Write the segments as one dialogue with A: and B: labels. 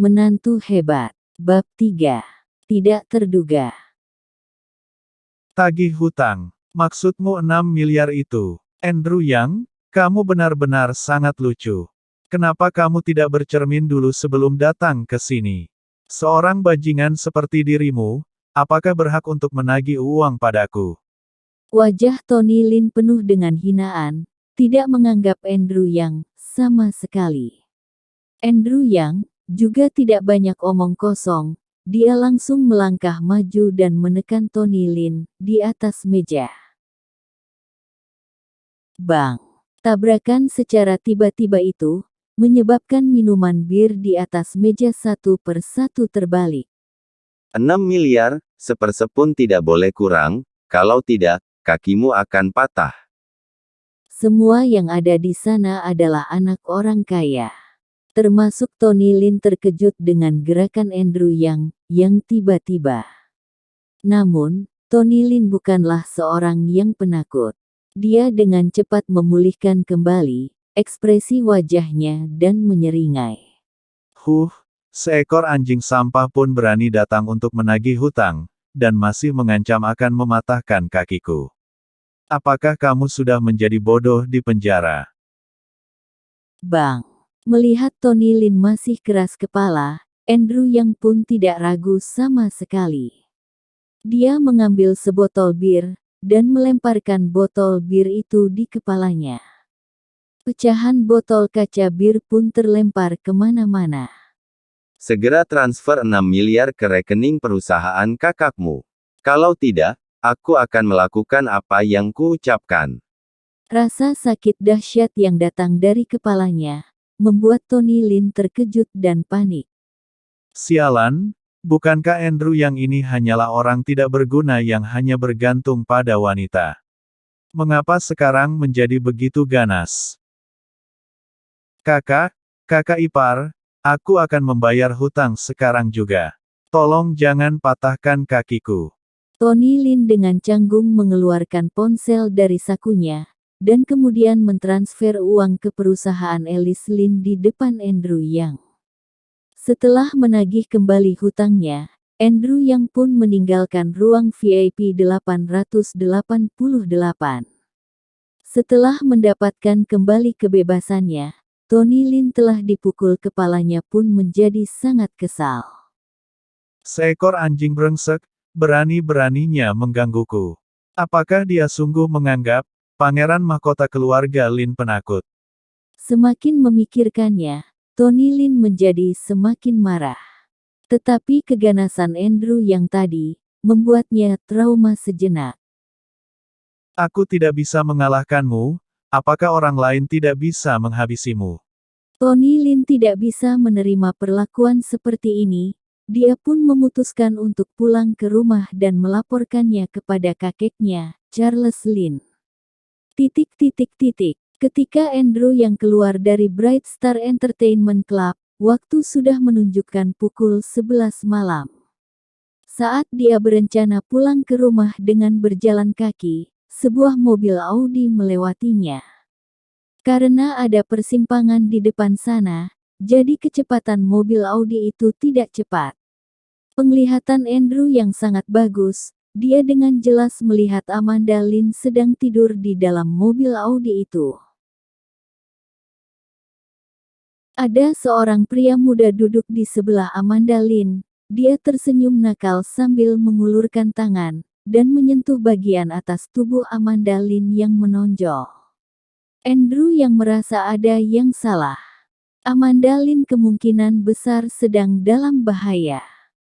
A: Menantu hebat. Bab 3. Tidak terduga.
B: Tagih hutang. Maksudmu 6 miliar itu? Andrew Yang, kamu benar-benar sangat lucu. Kenapa kamu tidak bercermin dulu sebelum datang ke sini? Seorang bajingan seperti dirimu, apakah berhak untuk menagih uang padaku?
A: Wajah Tony Lin penuh dengan hinaan, tidak menganggap Andrew Yang sama sekali. Andrew Yang juga tidak banyak omong kosong, dia langsung melangkah maju dan menekan Tony Lin di atas meja. Bang! Tabrakan secara tiba-tiba itu, menyebabkan minuman bir di atas meja satu per satu terbalik.
C: 6 miliar, sepersepun tidak boleh kurang, kalau tidak, kakimu akan patah.
A: Semua yang ada di sana adalah anak orang kaya. Termasuk Tony Lin terkejut dengan gerakan Andrew yang tiba-tiba. Namun, Tony Lin bukanlah seorang yang penakut. Dia dengan cepat memulihkan kembali ekspresi wajahnya dan menyeringai.
B: Seekor anjing sampah pun berani datang untuk menagih hutang, dan masih mengancam akan mematahkan kakiku. Apakah kamu sudah menjadi bodoh di penjara?
A: Bang! Melihat Tony Lin masih keras kepala, Andrew Yang pun tidak ragu sama sekali. Dia mengambil sebotol bir, dan melemparkan botol bir itu di kepalanya. Pecahan botol kaca bir pun terlempar kemana-mana.
C: Segera transfer 6 miliar ke rekening perusahaan kakakmu. Kalau tidak, aku akan melakukan apa yang kuucapkan.
A: Rasa sakit dahsyat yang datang dari kepalanya, membuat Tony Lin terkejut dan panik.
B: Sialan, bukankah Andrew yang ini hanyalah orang tidak berguna yang hanya bergantung pada wanita? Mengapa sekarang menjadi begitu ganas? Kakak ipar, aku akan membayar hutang sekarang juga. Tolong jangan patahkan kakiku.
A: Tony Lin dengan canggung mengeluarkan ponsel dari sakunya, dan kemudian mentransfer uang ke perusahaan Alice Lin di depan Andrew Yang. Setelah menagih kembali hutangnya, Andrew Yang pun meninggalkan ruang VIP 888. Setelah mendapatkan kembali kebebasannya, Tony Lin telah dipukul kepalanya pun menjadi sangat kesal.
B: Seekor anjing brengsek, berani-beraninya menggangguku. Apakah dia sungguh menganggap pangeran mahkota keluarga Lin penakut?
A: Semakin memikirkannya, Tony Lin menjadi semakin marah. Tetapi keganasan Andrew yang tadi, membuatnya trauma sejenak.
B: Aku tidak bisa mengalahkanmu, apakah orang lain tidak bisa menghabisimu?
A: Tony Lin tidak bisa menerima perlakuan seperti ini, dia pun memutuskan untuk pulang ke rumah dan melaporkannya kepada kakeknya, Charles Lin. Ketika Andrew yang keluar dari Bright Star Entertainment Club, waktu sudah menunjukkan pukul 11 malam. Saat dia berencana pulang ke rumah dengan berjalan kaki, sebuah mobil Audi melewatinya. Karena ada persimpangan di depan sana, jadi kecepatan mobil Audi itu tidak cepat. Penglihatan Andrew yang sangat bagus, dia dengan jelas melihat Amanda Lin sedang tidur di dalam mobil Audi itu. Ada seorang pria muda duduk di sebelah Amanda Lin. Dia tersenyum nakal sambil mengulurkan tangan, dan menyentuh bagian atas tubuh Amanda Lin yang menonjol. Andrew yang merasa ada yang salah. Amanda Lin kemungkinan besar sedang dalam bahaya.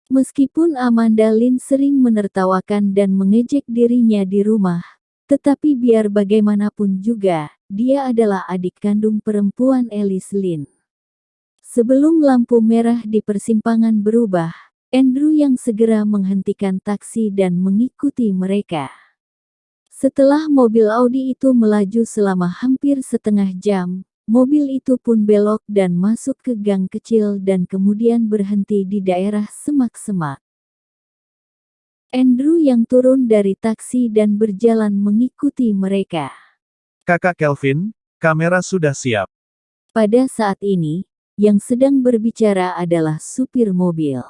A: Meskipun Amanda Lin sering menertawakan dan mengejek dirinya di rumah, tetapi biar bagaimanapun juga, dia adalah adik kandung perempuan Alice Lin. Sebelum lampu merah di persimpangan berubah, Andrew yang segera menghentikan taksi dan mengikuti mereka. Setelah mobil Audi itu melaju selama hampir setengah jam, mobil itu pun belok dan masuk ke gang kecil dan kemudian berhenti di daerah semak-semak. Andrew yang turun dari taksi dan berjalan mengikuti mereka.
B: Kakak Kelvin, kamera sudah siap.
A: Pada saat ini, yang sedang berbicara adalah supir mobil.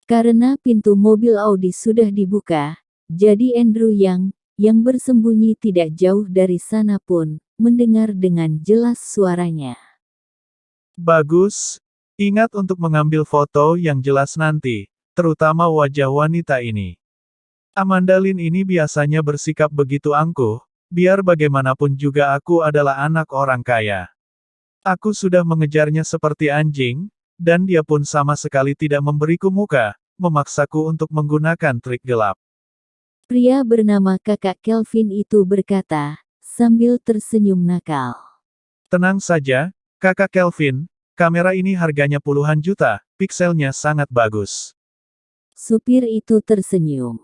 A: Karena pintu mobil Audi sudah dibuka, jadi Andrew yang bersembunyi tidak jauh dari sana pun, mendengar dengan jelas suaranya.
B: Bagus. Ingat untuk mengambil foto yang jelas nanti, terutama wajah wanita ini. Amanda Lin ini biasanya bersikap begitu angkuh, biar bagaimanapun juga aku adalah anak orang kaya. Aku sudah mengejarnya seperti anjing, dan dia pun sama sekali tidak memberiku muka, memaksaku untuk menggunakan trik gelap.
A: Pria bernama kakak Kelvin itu berkata, sambil tersenyum nakal.
B: Tenang saja, kakak Kelvin, kamera ini harganya puluhan juta, pikselnya sangat bagus.
A: Supir itu tersenyum.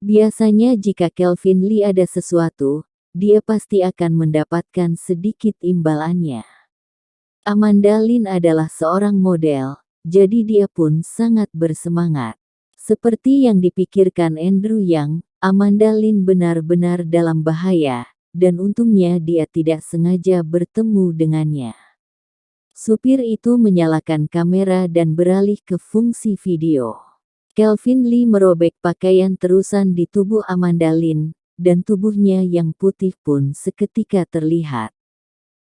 A: Biasanya jika Kelvin Lee ada sesuatu, dia pasti akan mendapatkan sedikit imbalannya. Amanda Lin adalah seorang model, jadi dia pun sangat bersemangat. Seperti yang dipikirkan Andrew Amanda Lin benar-benar dalam bahaya, dan untungnya dia tidak sengaja bertemu dengannya. Supir itu menyalakan kamera dan beralih ke fungsi video. Kelvin Lee merobek pakaian terusan di tubuh Amanda Lin, dan tubuhnya yang putih pun seketika terlihat.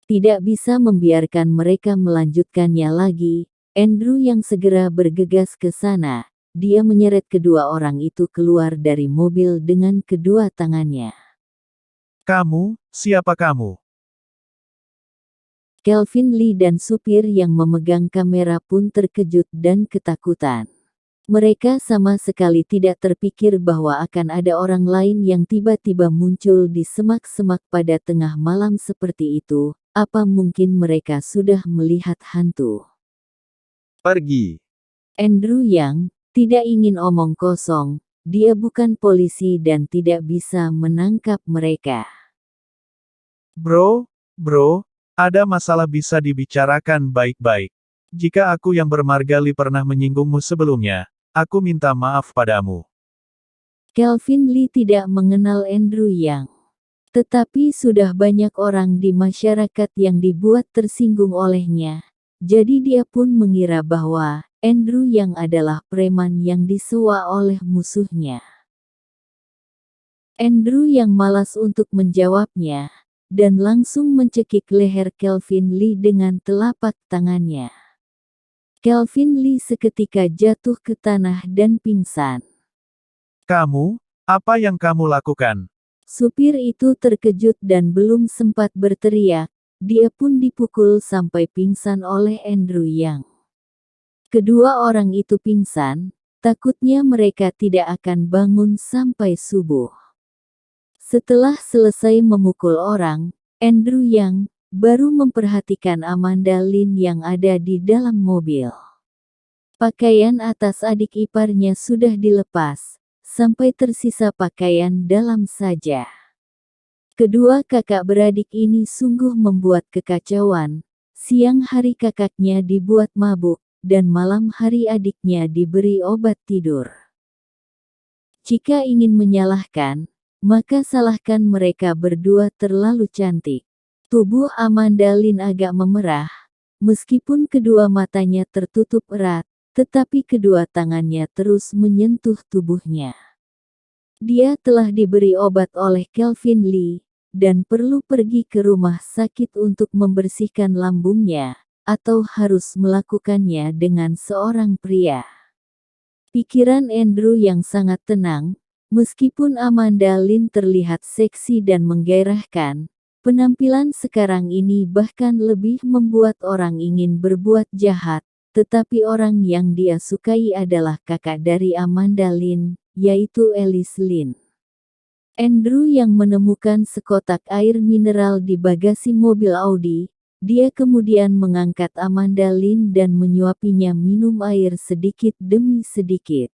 A: Tidak bisa membiarkan mereka melanjutkannya lagi, Andrew segera bergegas ke sana. Dia menyeret kedua orang itu keluar dari mobil dengan kedua tangannya.
B: Kamu, siapa kamu?
A: Kelvin Lee dan supir yang memegang kamera pun terkejut dan ketakutan. Mereka sama sekali tidak terpikir bahwa akan ada orang lain yang tiba-tiba muncul di semak-semak pada tengah malam seperti itu. Apa mungkin mereka sudah melihat hantu?
C: Pergi.
A: Andrew tidak ingin omong kosong, dia bukan polisi dan tidak bisa menangkap mereka.
B: Bro, ada masalah bisa dibicarakan baik-baik. Jika aku yang bermarga Lee pernah menyinggungmu sebelumnya, aku minta maaf padamu.
A: Kelvin Lee tidak mengenal Andrew tetapi sudah banyak orang di masyarakat yang dibuat tersinggung olehnya. Jadi dia pun mengira bahwa Andrew adalah preman yang disewa oleh musuhnya. Andrew malas untuk menjawabnya, dan langsung mencekik leher Kelvin Lee dengan telapak tangannya. Kelvin Lee seketika jatuh ke tanah dan pingsan.
B: Kamu, apa yang kamu lakukan?
A: Supir itu terkejut dan belum sempat berteriak, dia pun dipukul sampai pingsan oleh Andrew Kedua orang itu pingsan, takutnya mereka tidak akan bangun sampai subuh. Setelah selesai memukul orang, Andrew baru memperhatikan Amanda Lin yang ada di dalam mobil. Pakaian atas adik iparnya sudah dilepas, sampai tersisa pakaian dalam saja. Kedua kakak beradik ini sungguh membuat kekacauan. Siang hari kakaknya dibuat mabuk, dan malam hari adiknya diberi obat tidur. Jika ingin menyalahkan, maka salahkan mereka berdua terlalu cantik. Tubuh Amanda Lin agak memerah, meskipun kedua matanya tertutup erat, tetapi kedua tangannya terus menyentuh tubuhnya. Dia telah diberi obat oleh Kelvin Lee, dan perlu pergi ke rumah sakit untuk membersihkan lambungnya, atau harus melakukannya dengan seorang pria. Pikiran Andrew sangat tenang, meskipun Amanda Lin terlihat seksi dan menggairahkan, penampilan sekarang ini bahkan lebih membuat orang ingin berbuat jahat, tetapi orang yang dia sukai adalah kakak dari Amanda Lin, yaitu Alice Lin. Andrew menemukan sekotak air mineral di bagasi mobil Audi. Dia kemudian mengangkat Amanda Lin dan menyuapinya minum air sedikit demi sedikit.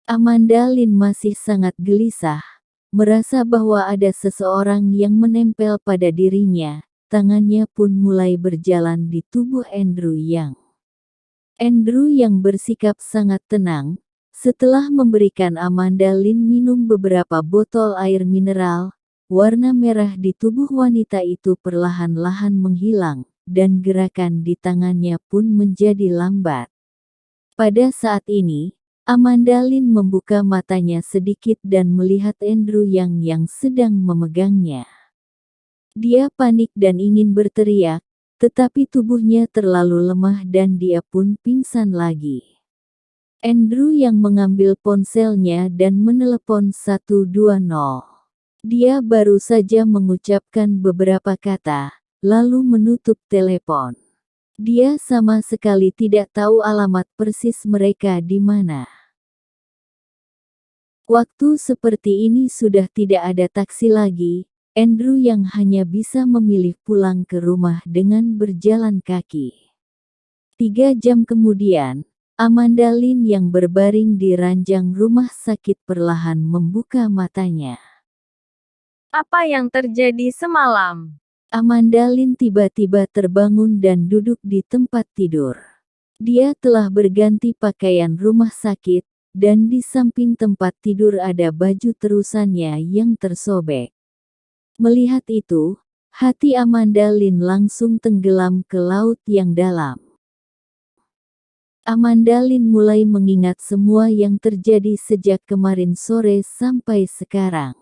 A: Amanda Lin masih sangat gelisah, merasa bahwa ada seseorang yang menempel pada dirinya. Tangannya pun mulai berjalan di tubuh Andrew Andrew bersikap sangat tenang. Setelah memberikan Amanda Lin minum beberapa botol air mineral, warna merah di tubuh wanita itu perlahan-lahan menghilang, dan gerakan di tangannya pun menjadi lambat. Pada saat ini, Amanda Lin membuka matanya sedikit dan melihat Andrew yang sedang memegangnya. Dia panik dan ingin berteriak, tetapi tubuhnya terlalu lemah dan dia pun pingsan lagi. Andrew yang mengambil ponselnya dan menelepon 120. Dia baru saja mengucapkan beberapa kata, lalu menutup telepon. Dia sama sekali tidak tahu alamat persis mereka di mana. Waktu seperti ini sudah tidak ada taksi lagi. Andrew yang hanya bisa memilih pulang ke rumah dengan berjalan kaki. 3 jam kemudian, Amanda Lin yang berbaring di ranjang rumah sakit perlahan membuka matanya.
D: Apa yang terjadi semalam?
A: Amanda Lin tiba-tiba terbangun dan duduk di tempat tidur. Dia telah berganti pakaian rumah sakit, dan di samping tempat tidur ada baju terusannya yang tersobek. Melihat itu, hati Amanda Lin langsung tenggelam ke laut yang dalam. Amanda Lin mulai mengingat semua yang terjadi sejak kemarin sore sampai sekarang.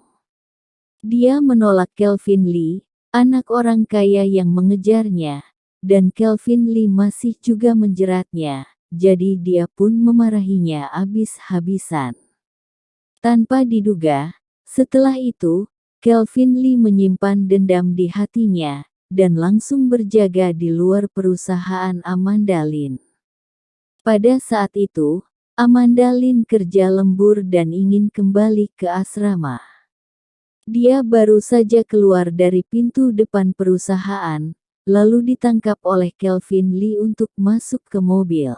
A: Dia menolak Kelvin Lee, anak orang kaya yang mengejarnya, dan Kelvin Lee masih juga menjeratnya, jadi dia pun memarahinya habis-habisan. Tanpa diduga, setelah itu, Kelvin Lee menyimpan dendam di hatinya, dan langsung berjaga di luar perusahaan Amanda Lin. Pada saat itu, Amanda Lin kerja lembur dan ingin kembali ke asrama. Dia baru saja keluar dari pintu depan perusahaan, lalu ditangkap oleh Kelvin Lee untuk masuk ke mobil.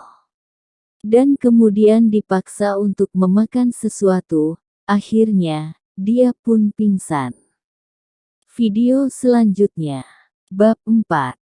A: Dan kemudian dipaksa untuk memakan sesuatu, akhirnya, dia pun pingsan. Video selanjutnya. Bab 4.